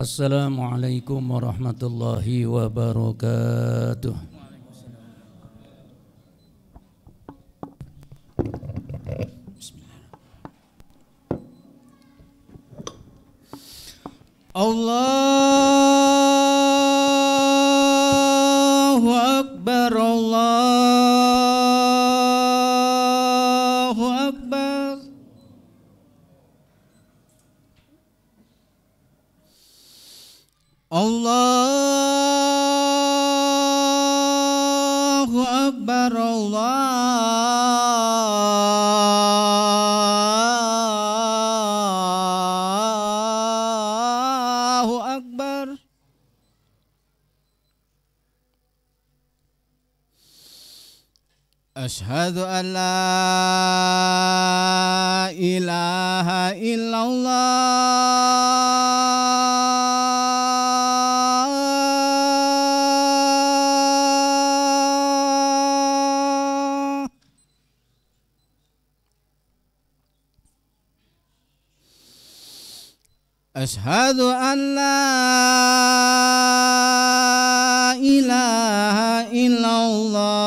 Assalamualaikum warahmatullahi wabarakatuh. Allahu Akbar, Allahu Akbar. Allahu Akbar, Allahu Akbar. Asyhadu an la ilaha illallah. Asyhadu an la ilaha illallah.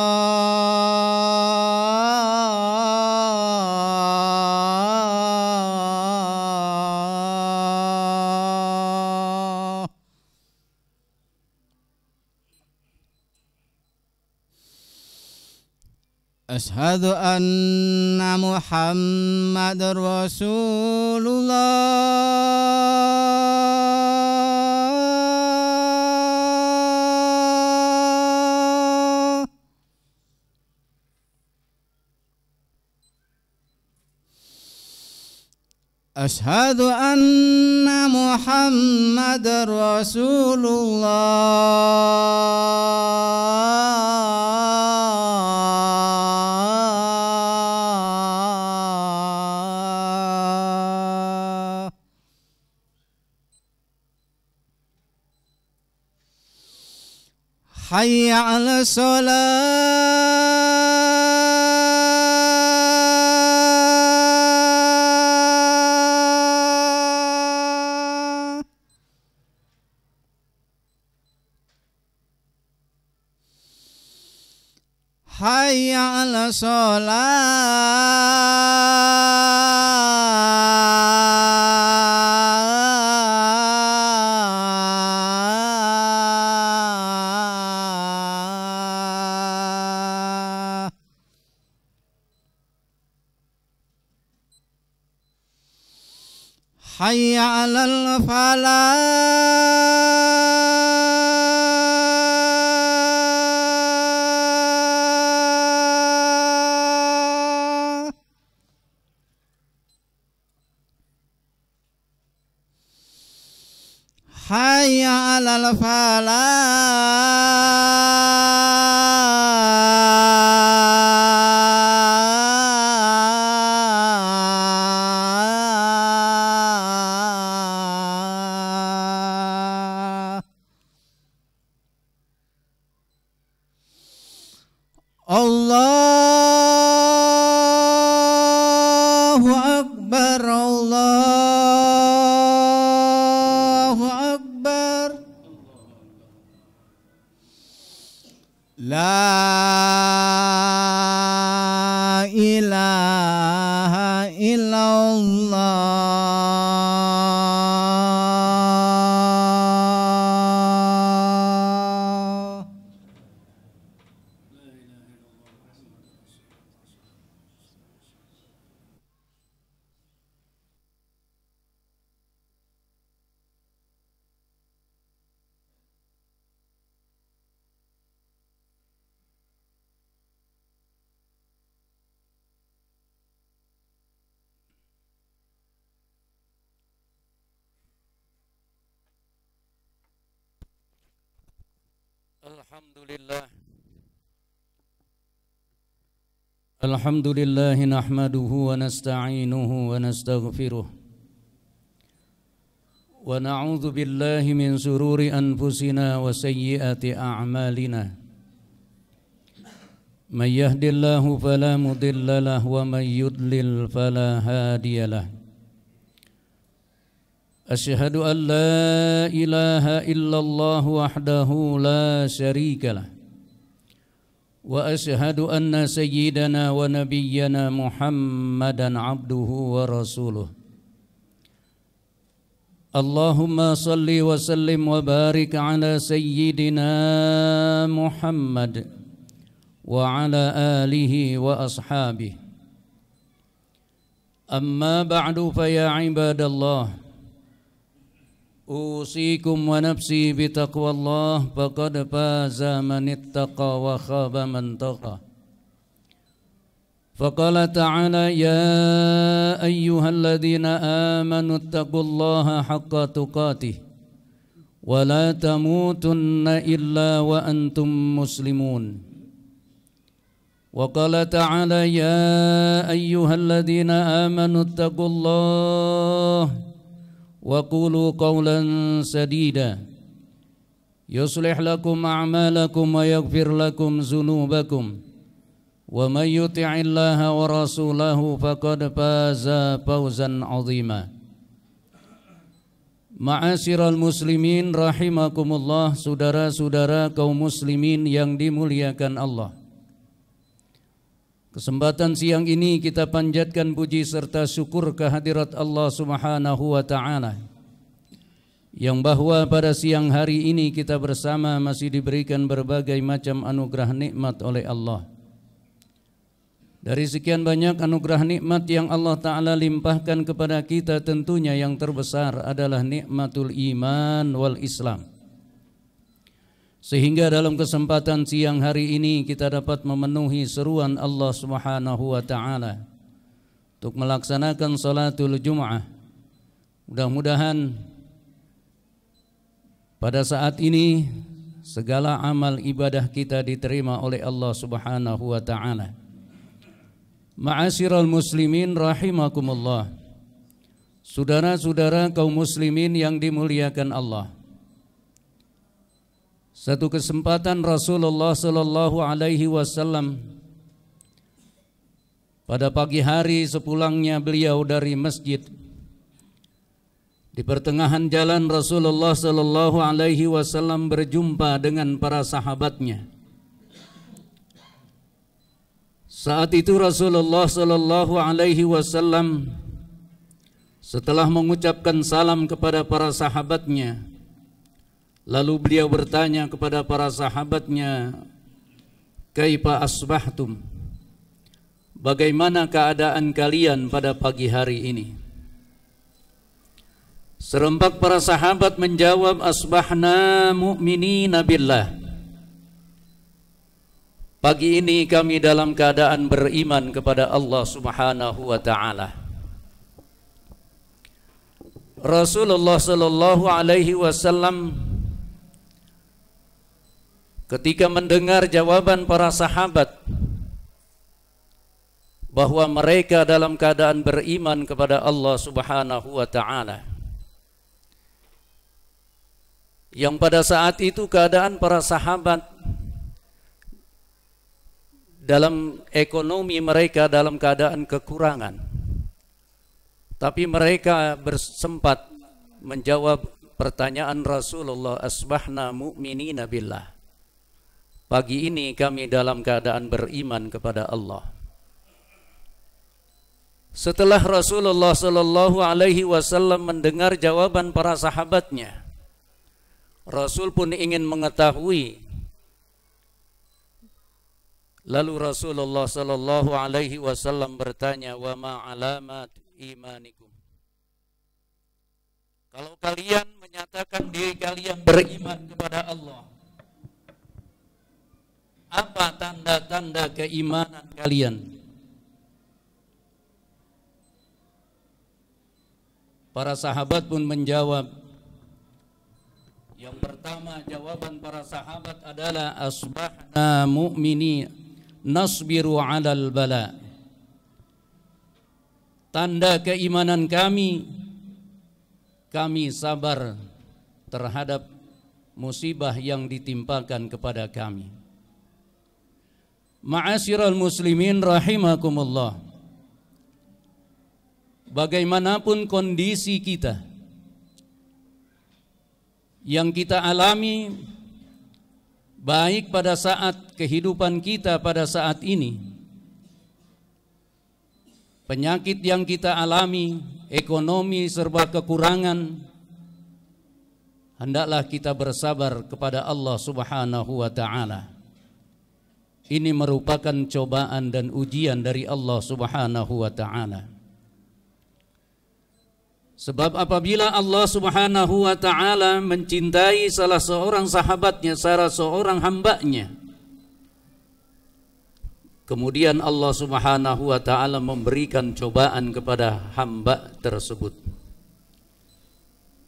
Asyhadu anna Muhammadar Rasulullah. Asyhadu anna Muhammadar Rasulullah. Hayya 'alas shalah. Hayya 'alas shalah. Hayya 'alal falah. Hayya 'alal falah. Allahu Akbar, Allahu Akbar. La ilaha illallah. Alhamdulillah nahmaduhu wa nasta'inuhu wa nastaghfiruh wa na'udzu billahi min sururi anfusina wa sayyiati a'malina. May yahdihillahu fala mudilla lahu wa may yudlil fala hadiyalah. أشهد أن لا إله إلا الله وحده لا شريك له وأشهد أن سيدنا ونبينا محمدا عبده ورسوله اللهم صل وسلم وبارك على سيدنا محمد وعلى آله وأصحابه أما بعد فيا عباد الله أوصيكم ونفسي بتقوى الله فقد فاز من اتقى وخاب من طغى فقال تعالى يا أيها الذين آمنوا اتقوا الله حق تقاته ولا تموتن إلا وأنتم مسلمون وقال تعالى يا أيها الذين آمنوا اتقوا الله وقولوا قولا سديدا يصلح لكم أعمالكم ويغفر لكم ذنوبكم ومن يطع الله ورسوله فقد فاز فوزا عظيما Ma'asyiral muslimin rahimakumullah, saudara-saudara kaum muslimin yang dimuliakan Allah. Kesempatan siang ini kita panjatkan puji serta syukur kehadirat Allah Subhanahu wa taala yang bahwa pada siang hari ini kita bersama masih diberikan berbagai macam anugerah nikmat oleh Allah. Dari sekian banyak anugerah nikmat yang Allah taala limpahkan kepada kita, tentunya yang terbesar adalah nikmatul iman wal Islam. Sehingga dalam kesempatan siang hari ini kita dapat memenuhi seruan Allah Subhanahu wa taala untuk melaksanakan salatul Jum'ah. Mudah-mudahan pada saat ini segala amal ibadah kita diterima oleh Allah Subhanahu wa taala. Ma'asyiral muslimin rahimakumullah. Saudara-saudara kaum muslimin yang dimuliakan Allah. Satu kesempatan Rasulullah sallallahu alaihi wasallam pada pagi hari sepulangnya beliau dari masjid, di pertengahan jalan Rasulullah sallallahu alaihi wasallam berjumpa dengan para sahabatnya. Saat itu Rasulullah sallallahu alaihi wasallam setelah mengucapkan salam kepada para sahabatnya, lalu beliau bertanya kepada para sahabatnya, "Kaifa asbahtum?" Bagaimana keadaan kalian pada pagi hari ini? Serempak para sahabat menjawab, "Asbahna mu'minina billah." Pagi ini kami dalam keadaan beriman kepada Allah Subhanahu wa taala. Rasulullah sallallahu alaihi wasallam ketika mendengar jawaban para sahabat bahwa mereka dalam keadaan beriman kepada Allah Subhanahu wa taala, yang pada saat itu keadaan para sahabat dalam ekonomi mereka dalam keadaan kekurangan, tapi mereka bersempat menjawab pertanyaan Rasulullah, "Asbahna mu'minina billah." Pagi ini kami dalam keadaan beriman kepada Allah. Setelah Rasulullah sallallahu alaihi wasallam mendengar jawaban para sahabatnya, Rasul pun ingin mengetahui. Lalu Rasulullah sallallahu alaihi wasallam bertanya, "Wa ma alamat imanikum?" Kalau kalian menyatakan diri kalian beriman kepada Allah, apa tanda-tanda keimanan kalian? Para sahabat pun menjawab. Yang pertama, jawaban para sahabat adalah, "Asbahna mu'mini nasbiru 'alal bala." Tanda keimanan kami sabar terhadap musibah yang ditimpakan kepada kami. Ma'asyiral muslimin rahimakumullah. Bagaimanapun kondisi kita, yang kita alami baik pada saat kehidupan kita pada saat ini, penyakit yang kita alami, ekonomi serba kekurangan, hendaklah kita bersabar kepada Allah Subhanahu wa ta'ala. Ini merupakan cobaan dan ujian dari Allah Subhanahu wa ta'ala. Sebab apabila Allah Subhanahu wa ta'ala mencintai salah seorang sahabatnya, salah seorang hambanya, kemudian Allah Subhanahu wa ta'ala memberikan cobaan kepada hamba tersebut.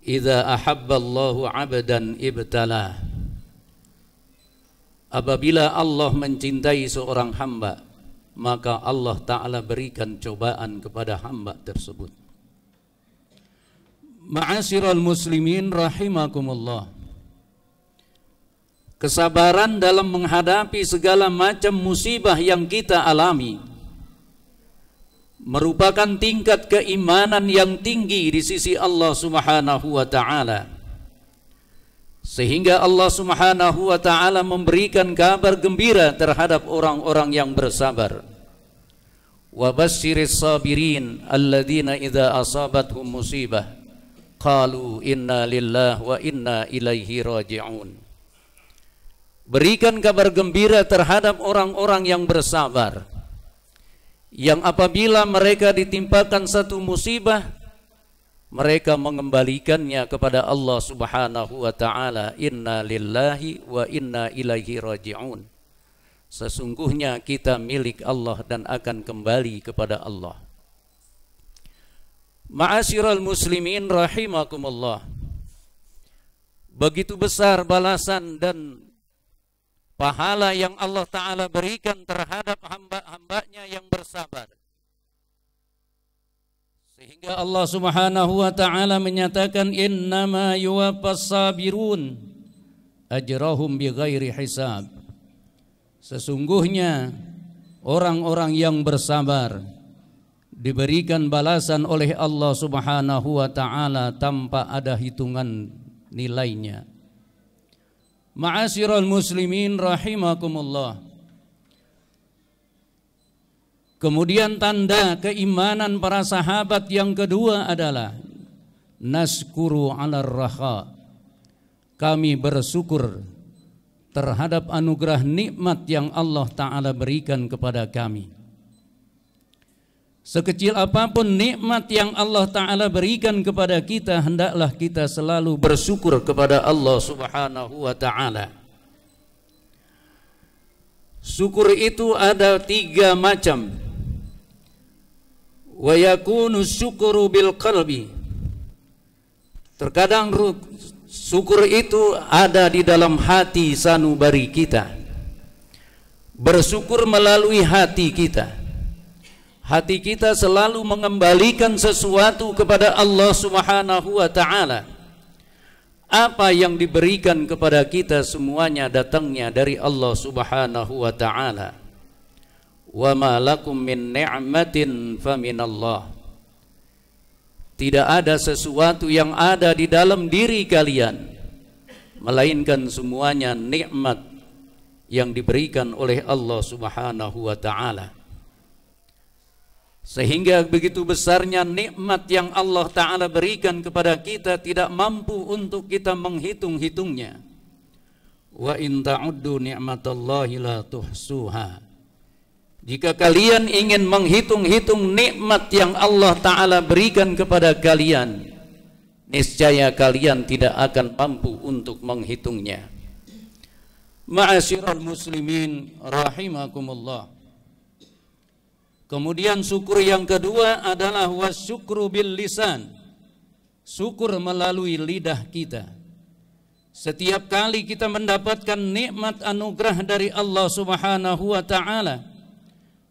Idza ahabballahu 'abdan ibtalah. Apabila Allah mencintai seorang hamba, maka Allah Ta'ala berikan cobaan kepada hamba tersebut. Ma'asyiral muslimin rahimakumullah. Kesabaran dalam menghadapi segala macam musibah yang kita alami merupakan tingkat keimanan yang tinggi di sisi Allah Subhanahu wa ta'ala. Sehingga Allah Subhanahu wa ta'ala memberikan kabar gembira terhadap orang-orang yang bersabar. Wa basyiris sabirin alladzina idza asabathum musibah qalu inna lillahi wa inna ilaihi raji'un. Berikan kabar gembira terhadap orang-orang yang bersabar, yang apabila mereka ditimpakan satu musibah, mereka mengembalikannya kepada Allah Subhanahu wa ta'ala. Inna lillahi wa inna ilaihi raji'un. Sesungguhnya kita milik Allah dan akan kembali kepada Allah. Ma'asyiral muslimin rahimakumullah. Begitu besar balasan dan pahala yang Allah Ta'ala berikan terhadap hamba-hambanya yang bersabar, sehingga Allah Subhanahu wa ta'ala menyatakan innama yuwaffas sabirun ajrahum bighairi hisab. Sesungguhnya orang-orang yang bersabar diberikan balasan oleh Allah Subhanahu wa ta'ala tanpa ada hitungan nilainya. Ma'asyiral muslimin rahimakumullah. Kemudian tanda keimanan para sahabat yang kedua adalah naskuru 'alar raha. Kami bersyukur terhadap anugerah nikmat yang Allah Ta'ala berikan kepada kami. Sekecil apapun nikmat yang Allah Ta'ala berikan kepada kita, hendaklah kita selalu bersyukur kepada Allah Subhanahu wa ta'ala. Syukur itu ada 3 macam. Wa yakunu syukru bil qalbi. Terkadang syukur itu ada di dalam hati sanubari kita. Bersyukur melalui hati kita. Hati kita selalu mengembalikan sesuatu kepada Allah Subhanahu wa ta'ala. Apa yang diberikan kepada kita semuanya datangnya dari Allah Subhanahu wa ta'ala. Wa ma lakum min ni'matin faminallah. Tidak ada sesuatu yang ada di dalam diri kalian, melainkan semuanya nikmat yang diberikan oleh Allah Subhanahu wa ta'ala. Sehingga begitu besarnya nikmat yang Allah Ta'ala berikan kepada kita, tidak mampu untuk kita menghitung-hitungnya. Wa in ta'uddu ni'matallahi la tuhsuha. Jika kalian ingin menghitung-hitung nikmat yang Allah Ta'ala berikan kepada kalian, niscaya kalian tidak akan mampu untuk menghitungnya. Ma'asyiral muslimin rahimakumullah. Kemudian syukur yang kedua adalah wasyukru bil lisan. Syukur melalui lidah kita. Setiap kali kita mendapatkan nikmat anugerah dari Allah Subhanahu wa ta'ala,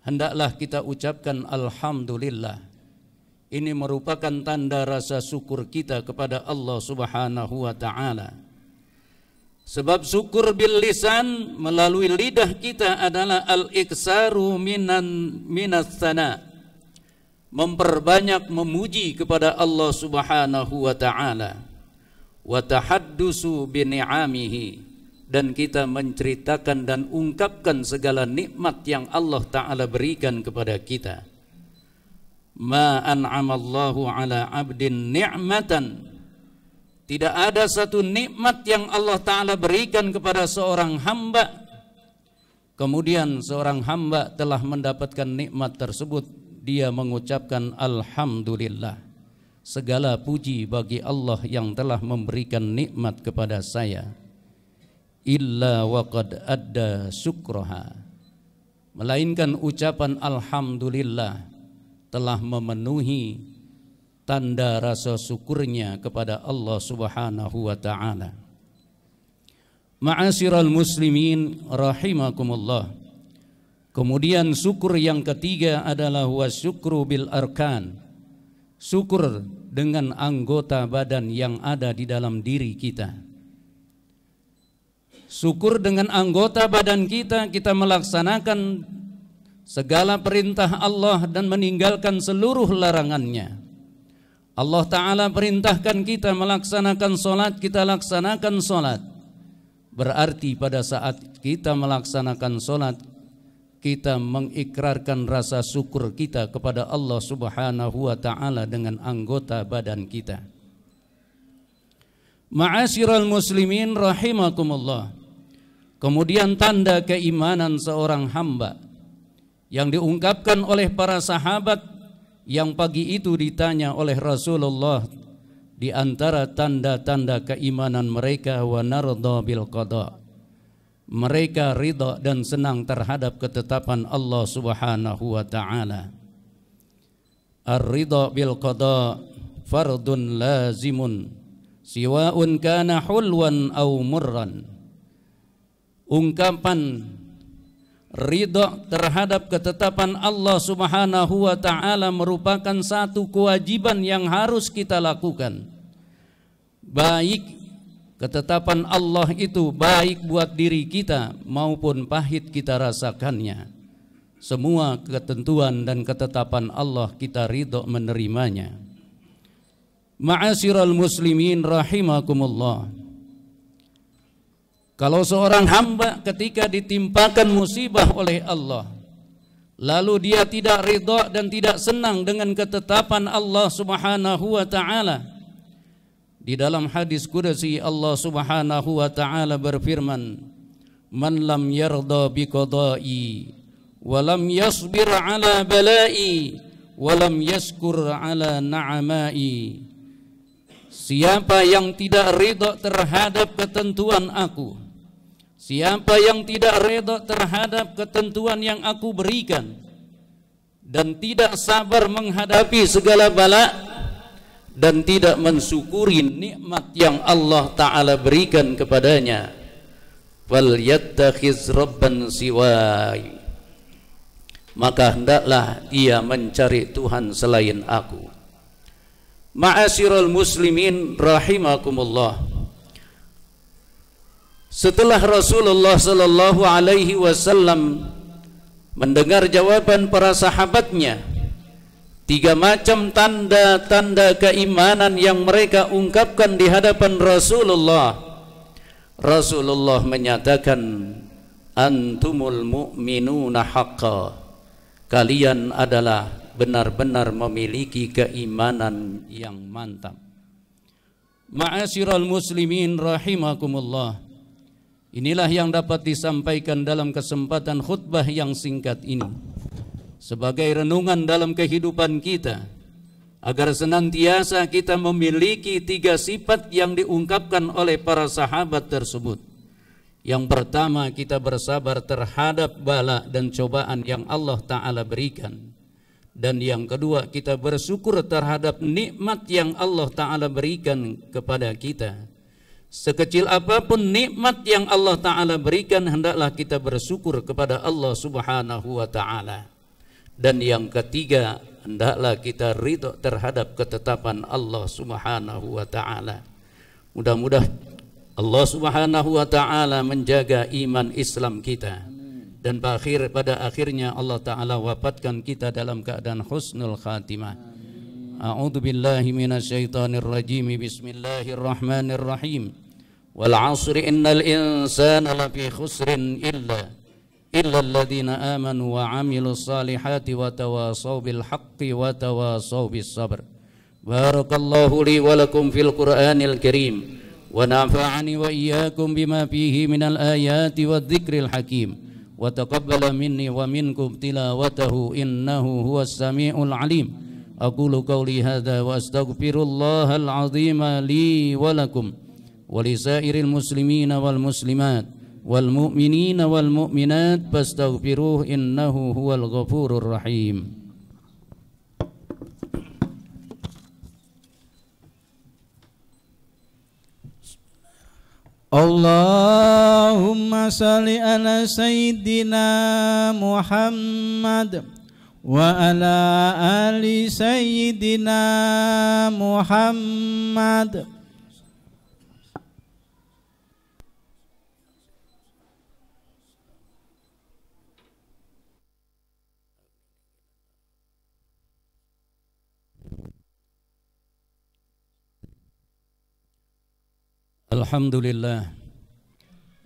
hendaklah kita ucapkan alhamdulillah. Ini merupakan tanda rasa syukur kita kepada Allah Subhanahu wa ta'ala. Sebab syukur bil lisan melalui lidah kita adalah al-iksaru minas sana. Memperbanyak memuji kepada Allah Subhanahu wa ta'ala. wa tahaddusu bi ni'amihi, dan kita menceritakan dan ungkapkan segala nikmat yang Allah Ta'ala berikan kepada kita. Ma an'amallahu ala abdin ni'matan, tidak ada satu nikmat yang Allah Ta'ala berikan kepada seorang hamba, kemudian seorang hamba telah mendapatkan nikmat tersebut, dia mengucapkan alhamdulillah, segala puji bagi Allah yang telah memberikan nikmat kepada saya, illa waqad adda syukraha, melainkan ucapan alhamdulillah telah memenuhi tanda rasa syukurnya kepada Allah Subhanahu wa ta'ala. Ma'asyiral muslimin rahimakumullah. Kemudian syukur yang ketiga adalah wasyukru bil arkan, syukur dengan anggota badan yang ada di dalam diri kita. Syukur dengan anggota badan kita, kita melaksanakan segala perintah Allah dan meninggalkan seluruh larangannya. Allah Ta'ala perintahkan kita melaksanakan solat, kita laksanakan solat. Berarti pada saat kita melaksanakan solat, kita mengikrarkan rasa syukur kita kepada Allah Subhanahu wa Ta'ala dengan anggota badan kita. Ma'asyiral muslimin rahimakumullah. Kemudian tanda keimanan seorang hamba yang diungkapkan oleh para sahabat yang pagi itu ditanya oleh Rasulullah, di antara tanda-tanda keimanan mereka, wa narda bil qada, mereka ridha dan senang terhadap ketetapan Allah Subhanahu wa ta'ala. Ar-ridha bil qada fardun lazimun siwaun kana hulwan aw murran. Ungkapan ridha terhadap ketetapan Allah Subhanahu wa ta'ala merupakan satu kewajiban yang harus kita lakukan. Baik ketetapan Allah itu baik buat diri kita maupun pahit kita rasakannya. Semua ketentuan dan ketetapan Allah kita ridha menerimanya. Ma'asyiral muslimin rahimakumullah. Kalau seorang hamba ketika ditimpakan musibah oleh Allah, lalu dia tidak ridha dan tidak senang dengan ketetapan Allah Subhanahu wa ta'ala, di dalam hadis qudsi Allah Subhanahu wa ta'ala berfirman, man lam yarda bi qada'i wa lam yasbir ala bala'i wa lam yashkur ala na'amai. Siapa yang tidak ridha terhadap ketentuan aku, siapa yang tidak ridha terhadap ketentuan yang aku berikan, dan tidak sabar menghadapi segala bala, dan tidak mensyukuri nikmat yang Allah Ta'ala berikan kepadanya, fal yattakhiz rabban siwai, maka hendaklah ia mencari Tuhan selain aku. Ma'asyiral muslimin rahimakumullah. Setelah Rasulullah sallallahu alaihi wasallam mendengar jawaban para sahabatnya, tiga macam tanda-tanda keimanan yang mereka ungkapkan di hadapan Rasulullah, Rasulullah menyatakan, antumul mu'minuna haqqa, kalian adalah benar-benar memiliki keimanan yang mantap. Ma'asyiral muslimin rahimakumullah. Inilah yang dapat disampaikan dalam kesempatan khutbah yang singkat ini sebagai renungan dalam kehidupan kita, agar senantiasa kita memiliki tiga sifat yang diungkapkan oleh para sahabat tersebut. Yang pertama, kita bersabar terhadap bala dan cobaan yang Allah Ta'ala berikan. Dan yang kedua, kita bersyukur terhadap nikmat yang Allah Ta'ala berikan kepada kita. Sekecil apapun nikmat yang Allah Ta'ala berikan, hendaklah kita bersyukur kepada Allah Subhanahu wa Ta'ala. Dan yang ketiga, hendaklah kita ridha terhadap ketetapan Allah Subhanahu wa Ta'ala. Mudah-mudahan Allah Subhanahu wa Ta'ala menjaga iman Islam kita, dan pada akhirnya Allah Ta'ala wafatkan kita dalam keadaan husnul khatimah. A'udzu billahi minasyaitonir rajim. Bismillahirrahmanirrahim. Wal 'ashri innal insana lafi khusrin illa alladziina amanu wa 'amilus salihati wa tawasaw bil haqqi wa tawasaw bis sabr. Barakallahu li wa lakum fil Qur'anil Karim wa nafa'ani wa iyyakum bima fihi minal ayati wadh-dhikril hakim. Wa taqabbala minni wa minkum tilawatahu innahu huwas samiul alim. Aqulu qawli hadza wa astaghfirullahal azim li wa lakum wa lisairil muslimina wal muslimat wal mu'minina wal mu'minat fastaghfiruhu innahu huwal ghafurur rahim. Allahumma salli ala sayyidina Muhammad wa ala ali sayyidina Muhammad.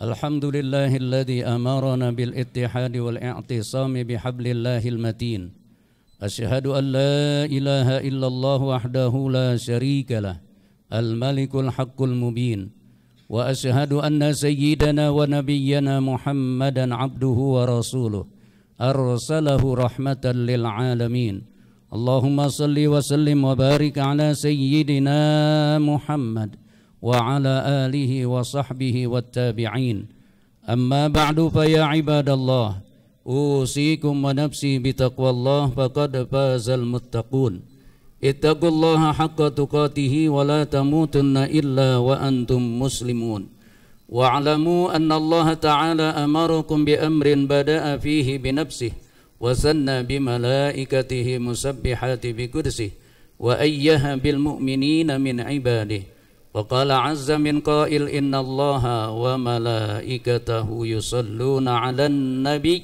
Alhamdulillahilladzi amarana bil ittihadi wal i'tisami bihablillahil matin. Asyhadu an la ilaha illallah wahdahu la syarikalah al-malikul haqqul mubin. Wa asyhadu anna sayyidana wa nabiyyana Muhammadan abduhu wa rasuluh arsalahu rahmatan lil alamin. Allahumma salli wa sallim wa barik ala sayyidina Muhammad wa ala alihi wa sahbihi wattabi'in. Amma ba'du fa ya ibadallah, usikum wa nafsi bitaqwallah faqad fazal muttaqun. Ittaqullaha haqqa tuqatihi wa la tamutunna illa wa antum muslimun. Wa'lamu anna Allah ta'ala amarakum bi amrin bada'a fihi bi nafsihi wa sanna bi malaikatihi musabbihati bi kursihi wa ayyaha bil mu'minina min ibadihi. وقال عز من قائل إن الله وملائكته يصلون على النبي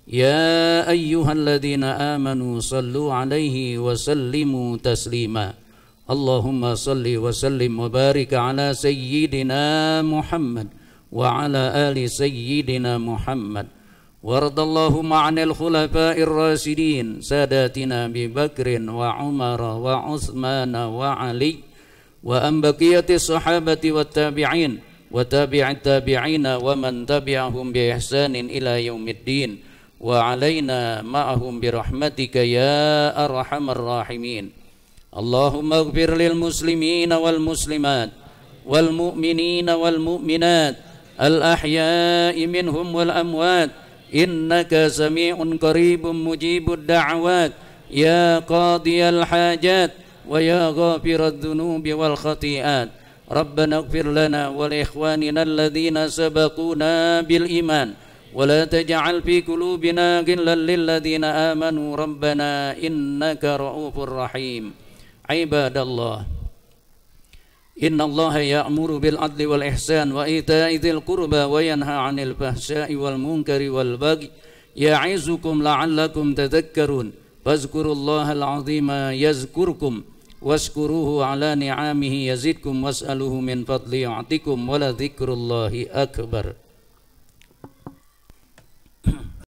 يا أيها الذين آمنوا صلوا عليه وسلموا تسليما. اللهم صل وسلم وبارك على سيدنا محمد وعلى آل سيدنا محمد. وارض اللهم عن الخلفاء الراشدين ساداتنا أبي بكر وعمر وعثمان وعلي وأن بقية الصحابة والتابعين وتابع التابعين ومن تبعهم بإحسان إلى يوم الدين وعلينا معهم برحمتك يا أرحم الراحمين. اللهم اغفر للمسلمين والمسلمات والمؤمنين والمؤمنات الأحياء منهم والأموات إنك سميع قريب مجيب الدعوات يا قاضي الحاجات ويا غافر الذنوب والخطيئات. ربنا اغفر لنا ولإخواننا الذين سبقونا بالإيمان ولا تجعل في قلوبنا غلا للذين آمنوا ربنا إنك رؤوف رحيم. عباد الله، إن الله يأمر بالعدل والإحسان وإيتاء ذي القربى وينهى عن الفحشاء والمنكر والبغي يعظكم لعلكم تذكرون. فاذكروا الله العظيم يذكركم واشكروه على نعمه يزدكم واسألوه من فضله يعطكم ولذكر الله أكبر.